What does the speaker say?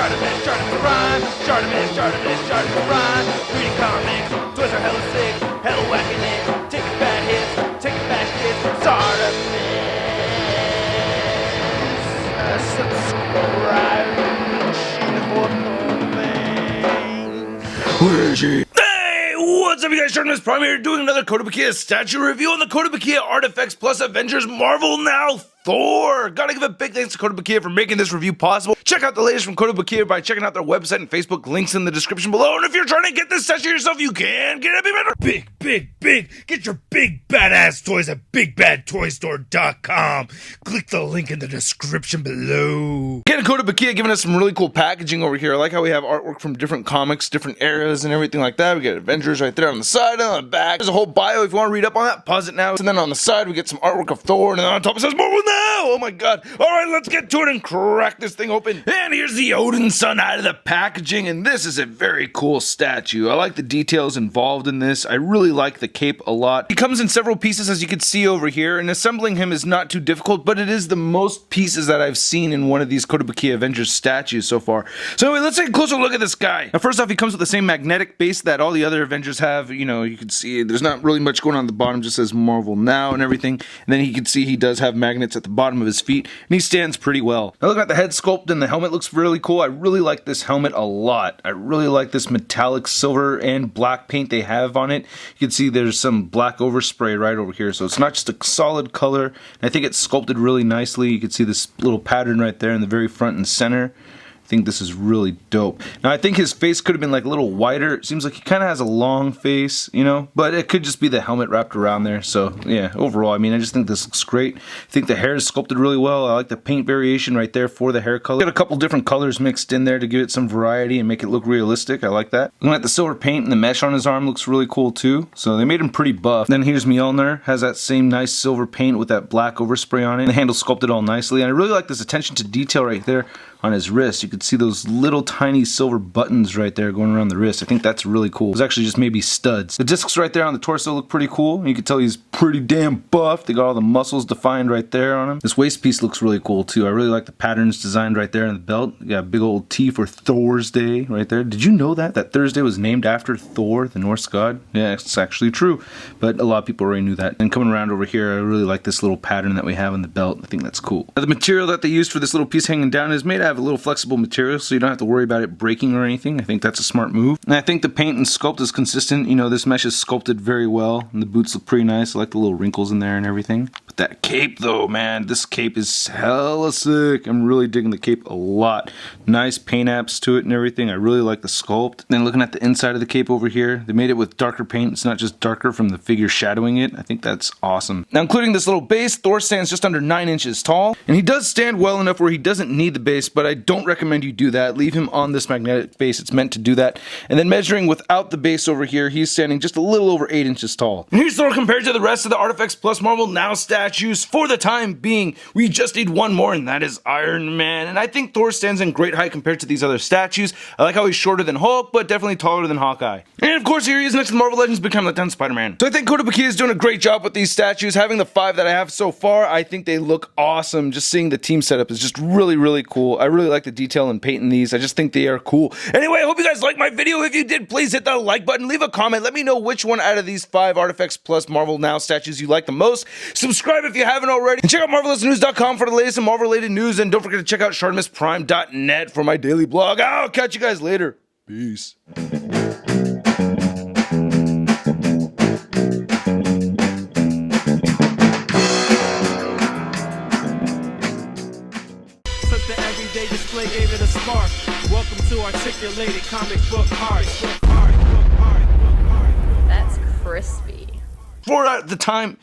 Shartimus rhyme. Shartimus rhyme. Reading comics, toys are hella sick, hella whacking it. Taking bad hits, taking bad shit. Shartimus, subscribe for more things. Where is she? What's up, you guys? Shartimus Prime here, doing another Kotobukiya statue review on the Kotobukiya ArtFX Plus Avengers Marvel Now Thor. Gotta give a big thanks to Kotobukiya for making this review possible. Check out the latest from Kotobukiya by checking out their website and Facebook, links in the description below. And if you're trying to get this statue yourself, you can get it better. Big. Get your big badass toys at bigbadtoystore.com. Click the link in the description below. Again, Kotobukiya giving us some really cool packaging over here. I like how we have artwork from different comics, different eras, and everything like that. We got Avengers right there on the side and on the back. There's a whole bio if you want to read up on that. Pause it now. And then on the side, we get some artwork of Thor, and then on top it says Marvel Now. Oh my god. Alright, let's get to it and crack this thing open. And here's the Odin son out of the packaging, and this is a very cool statue. I like the details involved in this. I really like the cape a lot. He comes in several pieces, as you can see over here, and assembling him is not too difficult, but it is the most pieces that I've seen in one of these Kotobukiya Avengers statues so far. So anyway, let's take a closer look at this guy. Now, first off, he comes with the same magnetic base that all the other Avengers have. You know, you can see there's not really much going on at the bottom, just says Marvel Now and everything. And then you can see he does have magnets at the bottom of his feet, and he stands pretty well. Now look at the head sculpt, and the helmet looks really cool. I really like this helmet a lot. I really like this metallic silver and black paint they have on it. You can see there's some black overspray right over here, so it's not just a solid color. And I think it's sculpted really nicely. You can see this little pattern right there in the very front and center. I think this is really dope. Now I think his face could have been like a little wider. It seems like he kind of has a long face, you know, but it could just be the helmet wrapped around there. So yeah, overall, I mean, I just think this looks great. I think the hair is sculpted really well. I like the paint variation right there for the hair color. Got a couple different colors mixed in there to give it some variety and make it look realistic. I like that. Looking at the silver paint and the mesh on his arm looks really cool too. So they made him pretty buff. Then here's Mjolnir, has that same nice silver paint with that black overspray on it. The handle sculpted all nicely, and I really like this attention to detail right there on his wrist. You could see those little tiny silver buttons right there going around the wrist. I think that's really cool. It's actually just maybe studs. The discs right there on the torso look pretty cool. You can tell he's pretty damn buff. They got all the muscles defined right there on him. This waist piece looks really cool too. I really like the patterns designed right there in the belt. You got a big old T for Thor's Day right there. Did you know that Thursday was named after Thor, the Norse god? Yeah, it's actually true, but a lot of people already knew that. And coming around over here, I really like this little pattern that we have on the belt. I think that's cool. Now, the material that they used for this little piece hanging down is made out of a little flexible material, so you don't have to worry about it breaking or anything. I think that's a smart move. And I think the paint and sculpt is consistent. You know, this mesh is sculpted very well, and the boots look pretty nice. I like the little wrinkles in there and everything. But that cape though, man, this cape is hella sick. I'm really digging the cape a lot. Nice paint apps to it and everything. I really like the sculpt. Then looking at the inside of the cape over here, they made it with darker paint. It's not just darker from the figure shadowing it. I think that's awesome. Now, including this little base, Thor stands just under 9 inches tall, and he does stand well enough where he doesn't need the base, but I don't recommend you do that. Leave him on this magnetic base. It's meant to do that. And then measuring without the base over here, he's standing just a little over 8 inches tall. And here's Thor compared to the rest of the ArtFX Plus Marvel Now statues. For the time being, we just need one more, and that is Iron Man. And I think Thor stands in great height compared to these other statues. I like how he's shorter than Hulk, but definitely taller than Hawkeye. And of course, here he is next to Marvel Legends Become the 10th Spider-Man. So I think Kotobukiya is doing a great job with these statues. Having the 5 that I have so far, I think they look awesome. Just seeing the team setup is just really, really cool. I really like the detail and paint in these. I just think they are cool. Anyway, I hope you guys liked my video. If you did, please hit that like button. Leave a comment. Let me know which one out of these 5 ArtFX Plus Marvel Now statues you like the most. Subscribe if you haven't already. And check out MarvelousNews.com for the latest and Marvel-related news. And don't forget to check out ShartimusPrime.net for my daily blog. I'll catch you guys later. Peace. Everyday display gave it a spark. Welcome to articulated comic book art. That's crispy. For the time.